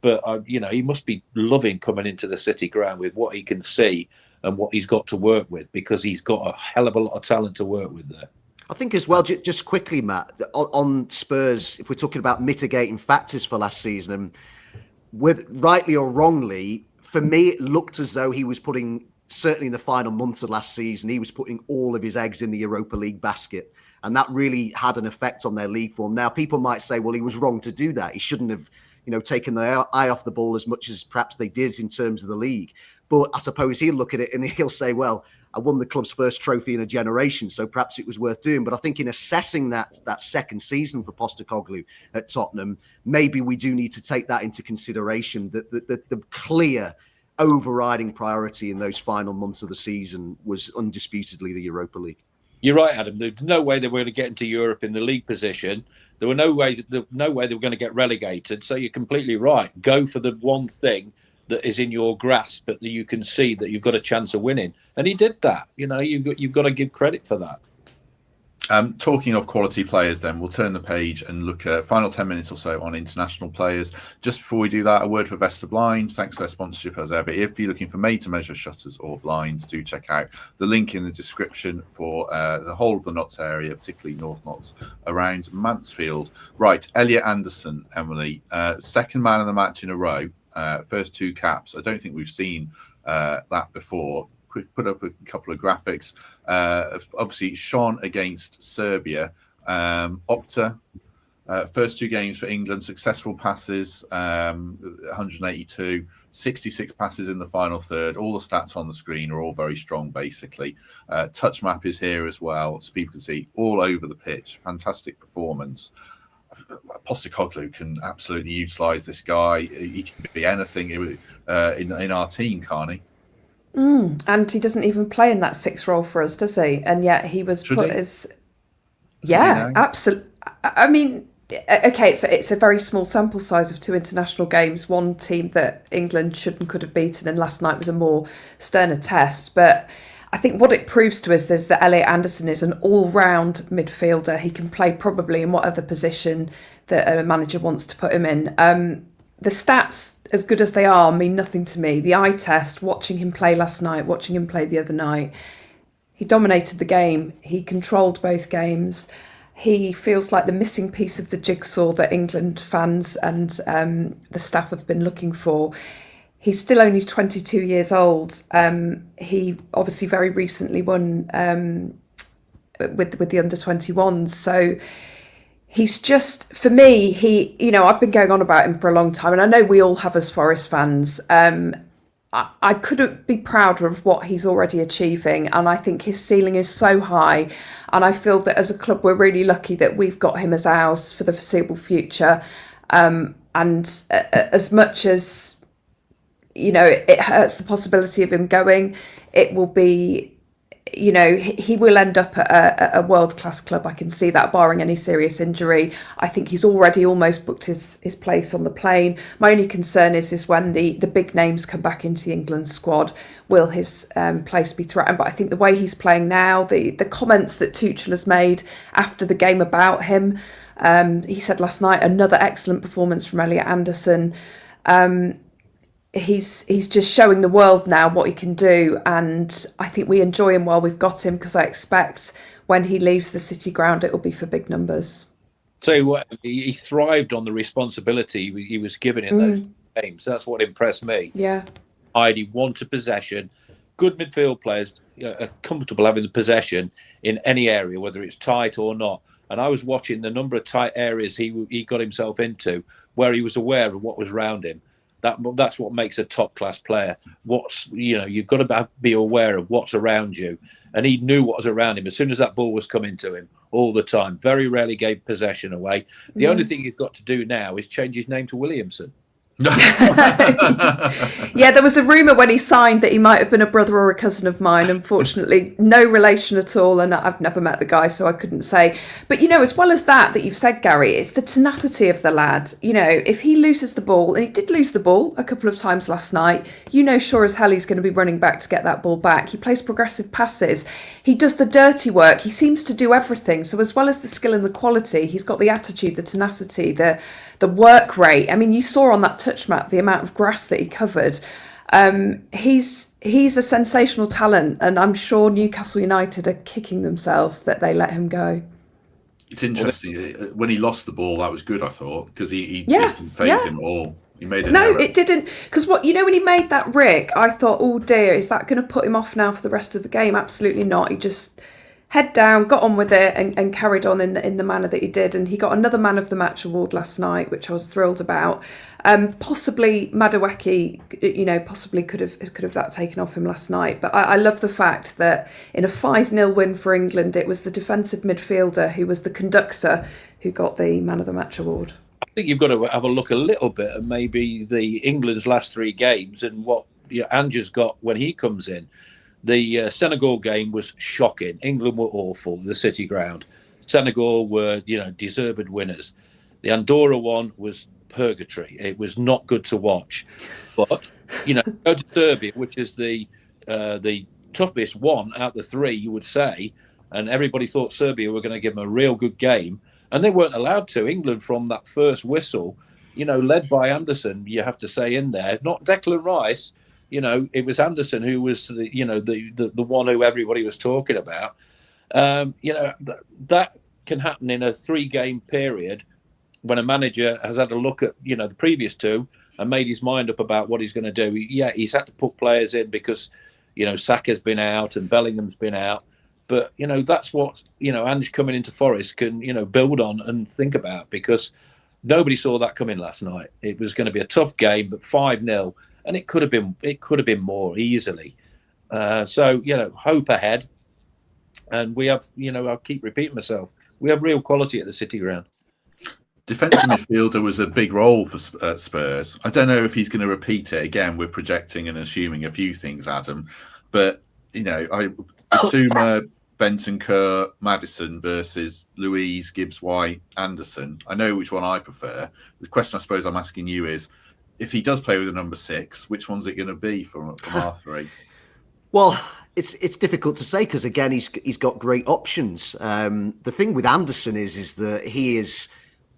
know, he must be loving coming into the City ground with what he can see and what he's got to work with, because he's got a hell of a lot of talent to work with there. I think as well, just quickly, Matt, on Spurs, if we're talking about mitigating factors for last season, and with rightly or wrongly, for me, it looked as though he was putting, certainly in the final months of last season, he was putting all of his eggs in the Europa League basket. And that really had an effect on their league form. Now, people might say, well, he was wrong to do that. He shouldn't have, you know, taken their eye off the ball as much as perhaps they did in terms of the league. But I suppose he'll look at it and he'll say, well, I won the club's first trophy in a generation, so perhaps it was worth doing. But I think in assessing that second season for Postecoglou at Tottenham, maybe we do need to take that into consideration, that the clear overriding priority in those final months of the season was undisputedly the Europa League. You're right, Adam. There's no way they were going to get into Europe in the league position. There were no way they were going to get relegated. So you're completely right. Go for the one thing that is in your grasp, but that you can see that you've got a chance of winning. And he did that. You know, you've got to give credit for that. Talking of quality players, then we'll turn the page and look at final 10 minutes or so on international players. Just before we do that, a word for Vesta Blinds. Thanks for their sponsorship as ever. If you're looking for made-to-measure shutters or blinds, do check out the link in the description for the whole of the Notts area, particularly North Notts around Mansfield. Right, Elliot Anderson, Emily, second man of the match in a row, first 2 caps. I don't think we've seen that before. Put up a couple of graphics. Obviously, shone against Serbia. Opta, first 2 games for England, successful passes, 182, 66 passes in the final third. All the stats on the screen are all very strong, basically. Touch map is here as well, so people can see all over the pitch. Fantastic performance. Postecoglou can absolutely utilise this guy. He can be anything in our team, can't he? And he doesn't even play in that 6 role for us, does he? And yet he was put as... Yeah, absolutely. I mean, okay, it's a very small sample size of 2 international games. One team that England should and could have beaten, and last night was a more sterner test. But I think what it proves to us is that Elliot Anderson is an all-round midfielder. He can play probably in whatever position that a manager wants to put him in. The stats, as good as they are, mean nothing to me. The eye test, watching him play last night, watching him play the other night, he dominated the game. He controlled both games. He feels like the missing piece of the jigsaw that England fans and the staff have been looking for. He's still only 22 years old. He obviously very recently won with the under-21s. So he's just, for me, I've been going on about him for a long time, and I know we all have as Forest fans. I couldn't be prouder of what he's already achieving, and I think his ceiling is so high, and I feel that as a club we're really lucky that we've got him as ours for the foreseeable future. And as much as, it hurts the possibility of him going, it will be, he will end up at a world-class club. I can see that, barring any serious injury. I think he's already almost booked his place on the plane. My only concern is when the big names come back into the England squad, will his place be threatened? But I think the way he's playing now, the comments that Tuchel has made after the game about him, he said last night, another excellent performance from Elliot Anderson. He's just showing the world now what he can do, and I think we enjoy him while we've got him, because I expect when he leaves the City ground it will be for big numbers. So what, he thrived on the responsibility he was given in those games. That's what impressed me. Yeah, He wanted possession. Good midfield players are comfortable having the possession in any area, whether it's tight or not. And I was watching the number of tight areas he got himself into, where he was aware of what was around him. That's what makes a top class player. You've got to be aware of what's around you, and he knew what was around him as soon as that ball was coming to him all the time. Very rarely gave possession away. The only thing he's got to do now is change his name to Williamson. Yeah, there was a rumour when he signed that he might have been a brother or a cousin of mine. Unfortunately, no relation at all, and I've never met the guy, so I couldn't say. But, as well as that you've said, Garry, it's the tenacity of the lad. If he loses the ball, and he did lose the ball a couple of times last night, sure as hell he's going to be running back to get that ball back. He plays progressive passes. He does the dirty work. He seems to do everything. So as well as the skill and the quality, he's got the attitude, the tenacity, the work rate. I mean, you saw on that touch map the amount of grass that he covered. He's a sensational talent, and I'm sure Newcastle United are kicking themselves that they let him go. It's interesting. When he lost the ball, that was good, I thought, because he didn't phase him at all. He made an error. It didn't. Because when he made that rig, I thought, oh dear, is that going to put him off now for the rest of the game? Absolutely not. He just head down, got on with it, and carried on in the manner that he did. And he got another Man of the Match award last night, which I was thrilled about. Possibly Madueke, possibly could have that taken off him last night. But I love the fact that in a 5-0 win for England, it was the defensive midfielder who was the conductor who got the Man of the Match award. I think you've got to have a look a little bit at maybe the England's last 3 games and what Ange's got when he comes in. The Senegal game was shocking. England were awful, the City Ground. Senegal were, deserved winners. The Andorra one was purgatory. It was not good to watch. But, go to Serbia, which is the toughest one out of the 3, you would say, and everybody thought Serbia were going to give them a real good game, and they weren't allowed to. England, from that first whistle, led by Anderson, you have to say in there, not Declan Rice. It was Anderson who was the one who everybody was talking about. That can happen in a 3-game period when a manager has had a look at the previous 2 and made his mind up about what he's going to do. Yeah, he's had to put players in because Saka's been out and Bellingham's been out. But that's what Ange coming into Forest can build on and think about, because nobody saw that coming last night. It was going to be a tough game, but 5-0. And it could have been more easily. So hope ahead. And we have, I'll keep repeating myself, we have real quality at the City Ground. Defensive midfielder was a big role for Spurs. I don't know if he's going to repeat it again. We're projecting and assuming a few things, Adam. But I assume Bentancur, Maddison versus Louise, Gibbs-White, Anderson. I know which one I prefer. The question I suppose I'm asking you is, if he does play with a number 6, which one's it going to be from our 3? Well, it's difficult to say because, again, he's got great options. The thing with Anderson is that he is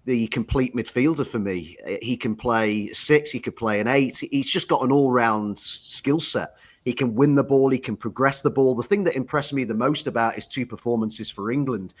the complete midfielder for me. He can play 6, he could play an 8. He's just got an all-round skill set. He can win the ball, he can progress the ball. The thing that impressed me the most about his 2 performances for England,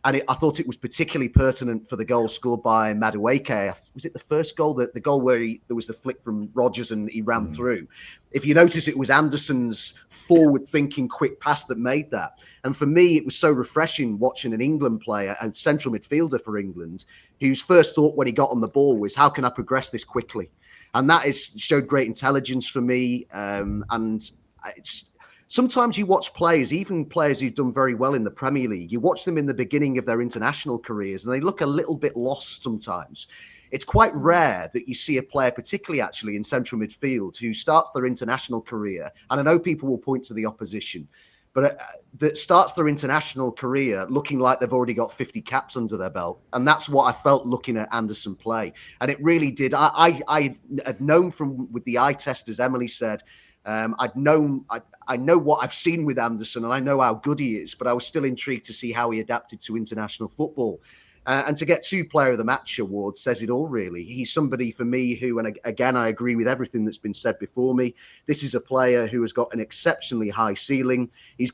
and I thought it was particularly pertinent for the goal scored by Madueke. Was it the first goal? The goal where there was the flick from Rodgers and he ran through. If you notice, it was Anderson's forward-thinking quick pass that made that. And for me, it was so refreshing watching an England player and central midfielder for England whose first thought when he got on the ball was, how can I progress this quickly? And that showed great intelligence for me. And it's... Sometimes you watch players, even players who've done very well in the Premier League, you watch them in the beginning of their international careers and they look a little bit lost sometimes. It's quite rare that you see a player, particularly actually in central midfield, who starts their international career, and I know people will point to the opposition, but that starts their international career looking like they've already got 50 caps under their belt. And that's what I felt looking at Anderson play. And it really did. I had known with the eye test, as Emily said, I know what I've seen with Anderson and I know how good he is, but I was still intrigued to see how he adapted to international football. And to get 2 Player of the Match awards says it all, really. He's somebody for me who, and again, I agree with everything that's been said before me. This is a player who has got an exceptionally high ceiling. He's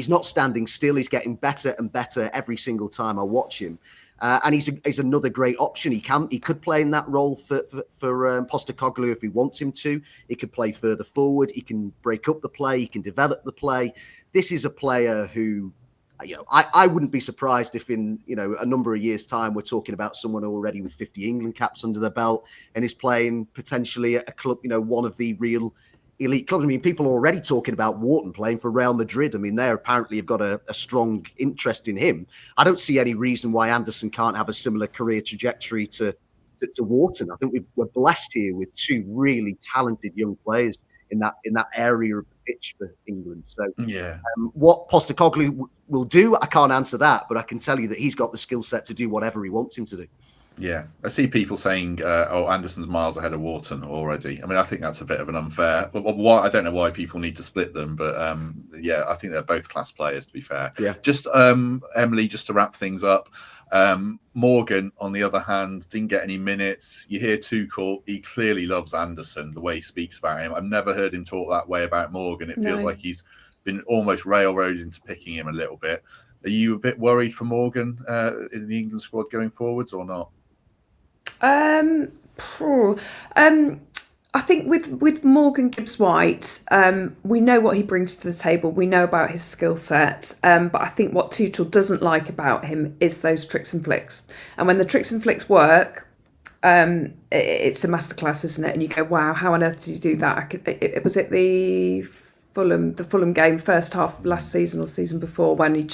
not standing still. He's getting better and better every single time I watch him. And he's another great option. He could play in that role for Postecoglou if he wants him to. He could play further forward. He can break up the play. He can develop the play. This is a player who, I wouldn't be surprised if in a number of years' time we're talking about someone already with 50 England caps under their belt and is playing potentially at a club, one of the real elite clubs. I mean, people are already talking about Wharton playing for Real Madrid. I mean, they apparently have got a strong interest in him. I don't see any reason why Anderson can't have a similar career trajectory to to Wharton. I think we're blessed here with two really talented young players in that area of the pitch for England. So yeah. What Postecoglou will do, I can't answer that, but I can tell you that he's got the skill set to do whatever he wants him to do. Yeah, I see people saying, "Oh, Anderson's miles ahead of Wharton already." I mean, I think that's a bit of an unfair. I don't know why people need to split them, but yeah, I think they're both class players. To be fair, yeah. Just Emily, just to wrap things up. Morgan, on the other hand, didn't get any minutes. You hear Tuchel; he clearly loves Anderson. The way he speaks about him, I've never heard him talk that way about Morgan. It feels like he's been almost railroaded into picking him a little bit. Are you a bit worried for Morgan in the England squad going forwards, or not? I think with Morgan Gibbs-White, we know what he brings to the table. We know about his skill set. But I think what Tuchel doesn't like about him is those tricks and flicks. And when the tricks and flicks work, it's a masterclass, isn't it? And you go, wow, how on earth did you do that? Was it the Fulham game, first half last season or season before, when it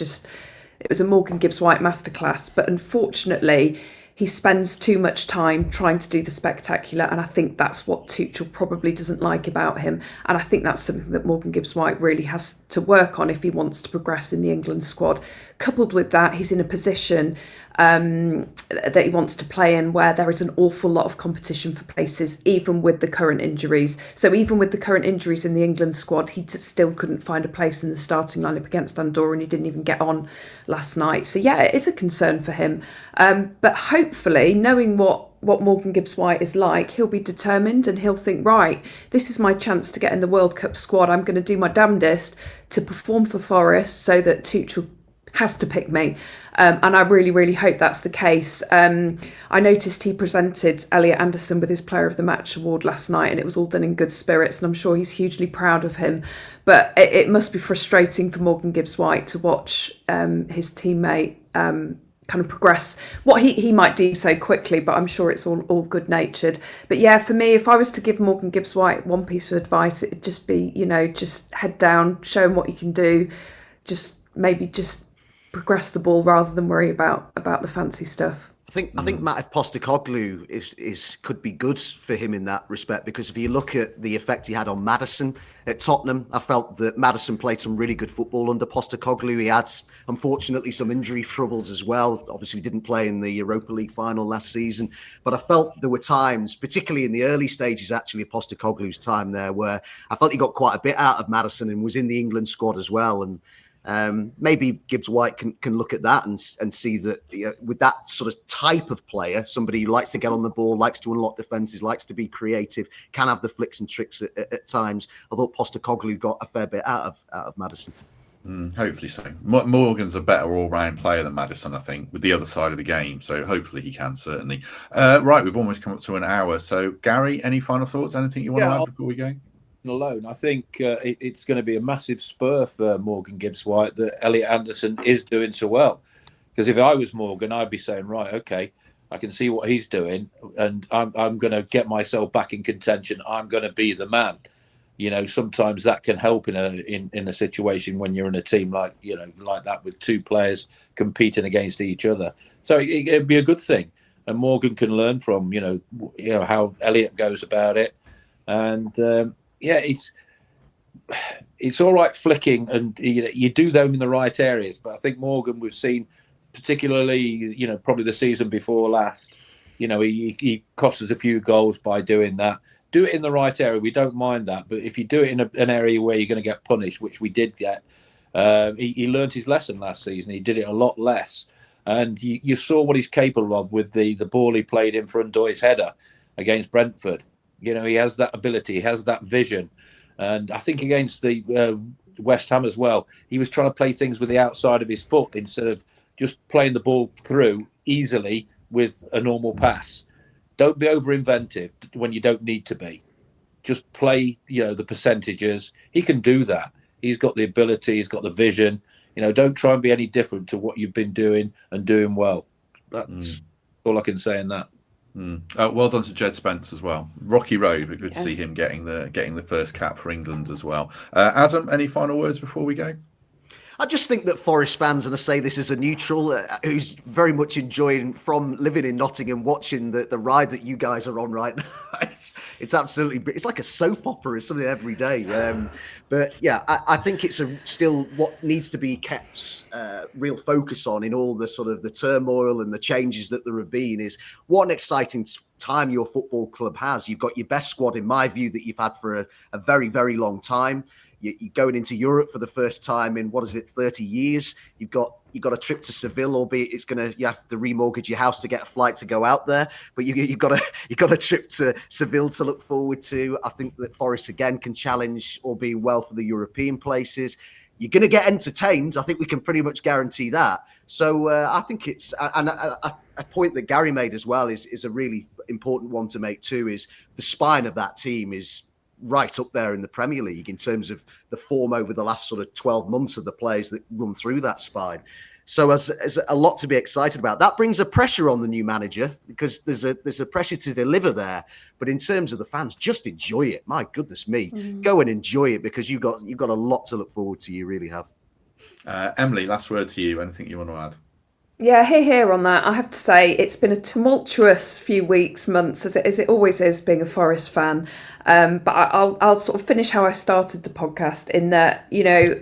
was a Morgan Gibbs-White masterclass. But unfortunately, he spends too much time trying to do the spectacular, and I think that's what Tuchel probably doesn't like about him. And I think that's something that Morgan Gibbs-White really has to work on if he wants to progress in the England squad. Coupled with that, he's in a position that he wants to play in where there is an awful lot of competition for places, even with the current injuries. So even with the current injuries in the England squad, he still couldn't find a place in the starting lineup against Andorra, and he didn't even get on last night. So yeah, it's a concern for him. But hopefully, knowing what Morgan Gibbs-White is like, he'll be determined and he'll think, right, this is my chance to get in the World Cup squad. I'm going to do my damnedest to perform for Forest so that Tuchel has to pick me. And I really, really hope that's the case. I noticed he presented Elliot Anderson with his Player of the Match award last night, and it was all done in good spirits, and I'm sure he's hugely proud of him. But it must be frustrating for Morgan Gibbs-White to watch his teammate kind of progress what he might do so quickly, but I'm sure it's all good-natured. But yeah, for me, if I was to give Morgan Gibbs-White one piece of advice, it'd just be, just head down, show him what you can do, just progress the ball rather than worry about the fancy stuff. I think Matt Postecoglou could be good for him in that respect, because if you look at the effect he had on Maddison at Tottenham, I felt that Maddison played some really good football under Postecoglou. He had, unfortunately, some injury troubles as well. Obviously, didn't play in the Europa League final last season, but I felt there were times, particularly in the early stages, actually, of Postecoglou's time there, where I felt he got quite a bit out of Maddison and was in the England squad as well. And maybe Gibbs-White can look at that and see that with that sort of type of player, somebody who likes to get on the ball, likes to unlock defences, likes to be creative, can have the flicks and tricks at times. I thought Postecoglou got a fair bit out of Maddison. Hopefully so. Morgan's a better all-round player than Maddison, I think, with the other side of the game. So hopefully he can, certainly. Right, we've almost come up to an hour. So, Garry, any final thoughts? Anything you want to add before we go? Alone, I think it's going to be a massive spur for Morgan Gibbs-White that Elliot Anderson is doing so well. Because if I was Morgan, I'd be saying, right, okay, I can see what he's doing, and I'm going to get myself back in contention. I'm going to be the man. Sometimes that can help in a situation when you're in a team like that with two players competing against each other. So it'd be a good thing, and Morgan can learn from how Elliot goes about it, and. It's all right flicking, and you do them in the right areas. But I think Morgan, we've seen, particularly, probably the season before last, he cost us a few goals by doing that. Do it in the right area. We don't mind that. But if you do it in an area where you're going to get punished, which we did get, he learned his lesson last season. He did it a lot less. And you saw what he's capable of with the ball he played in for Ndoye's header against Brentford. He has that ability. He has that vision. And I think against the West Ham as well, he was trying to play things with the outside of his foot instead of just playing the ball through easily with a normal pass. Don't be over-inventive when you don't need to be. Just play, the percentages. He can do that. He's got the ability. He's got the vision. Don't try and be any different to what you've been doing and doing well. That's all I can say in that. Well done to Jed Spence as well. Rocky Road, but good to see him getting the first cap for England as well. Adam, any final words before we go? I just think that Forest fans, and I say this as a neutral who's very much enjoying from living in Nottingham, watching the ride that you guys are on right now. It's absolutely, it's like a soap opera. It's something every day. But yeah, I think it's still what needs to be kept real focus on in all the sort of the turmoil and the changes that there have been is what an exciting time your football club has. You've got your best squad, in my view, that you've had for a very, very long time. You're going into Europe for the first time in 30 years. You've got a trip to Seville, albeit you have to remortgage your house to get a flight to go out there. But you've got a trip to Seville to look forward to. I think that Forest again can challenge, all being well, for the European places. You're going to get entertained. I think we can pretty much guarantee that. So I think it's a point that Garry made as well is a really important one to make too. Is the spine of that team is right up there in the Premier League in terms of the form over the last sort of 12 months of the players that run through that spine. So as a lot to be excited about. That brings a pressure on the new manager because there's a pressure to deliver there. But in terms of the fans, just enjoy it. My goodness me, go and enjoy it because you've got a lot to look forward to. You really have. Emily, last word to you. Anything you want to add? Yeah, here on that. I have to say it's been a tumultuous few weeks, months, as it always is, being a Forest fan. But I'll sort of finish how I started the podcast in that,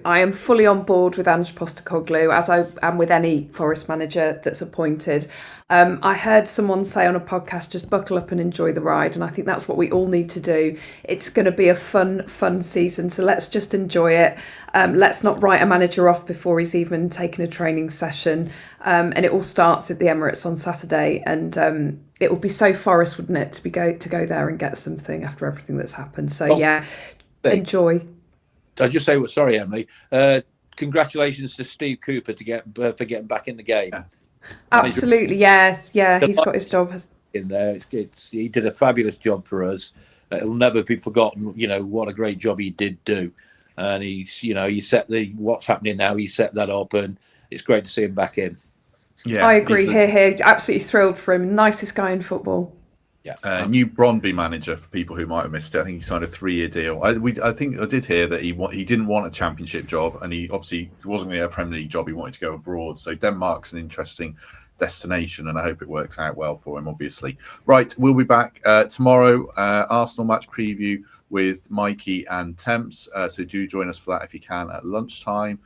I am fully on board with Ange Postecoglou, as I am with any Forest manager that's appointed. I heard someone say on a podcast, just buckle up and enjoy the ride. And I think that's what we all need to do. It's going to be a fun season. So let's just enjoy it. Let's not write a manager off before he's even taken a training session. And it all starts at the Emirates on Saturday. And it would be so Forest, wouldn't it, to go there and get something after everything that's happened. So enjoy. I'll just say, sorry, Emily. Congratulations to Steve Cooper for getting back in the game. Absolutely, yes, yeah. He's got his job in there. He did a fabulous job for us. It'll never be forgotten. What a great job he did do, and he set what's happening now. He set that up, and it's great to see him back in. Yeah, I agree. Here, absolutely thrilled for him. Nicest guy in football. Yeah, new Brøndby manager for people who might have missed it. I think he signed a 3-year deal. I think I did hear that he didn't want a championship job, and he obviously wasn't going to get a Premier League job. He wanted to go abroad. So Denmark's an interesting destination, and I hope it works out well for him. Obviously, right. We'll be back tomorrow. Arsenal match preview with Mikey and Temps. So do join us for that if you can at lunchtime.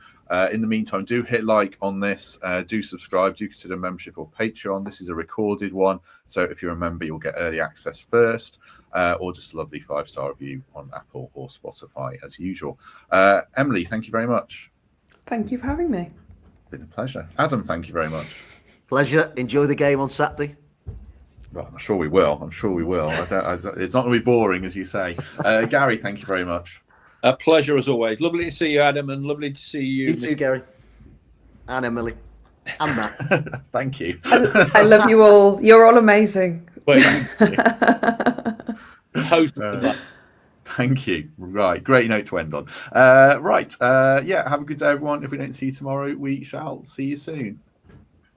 In the meantime, do hit like on this, do subscribe, do consider membership or Patreon. This is a recorded one, so if you're a member, you'll get early access first, or just a lovely 5-star review on Apple or Spotify as usual. Emily, thank you very much. Thank you for having me. Been a pleasure. Adam, thank you very much. Pleasure. Enjoy the game on Saturday. Well, I'm sure we will. It's not going to be boring, as you say. Garry, thank you very much. A pleasure as always. Lovely to see you, Adam, and lovely to see you. You too, Garry. And Emily. And Matt. Thank you. I love you all. You're all amazing. Thank you. Right. Great note to end on. Have a good day, everyone. If we don't see you tomorrow, we shall see you soon.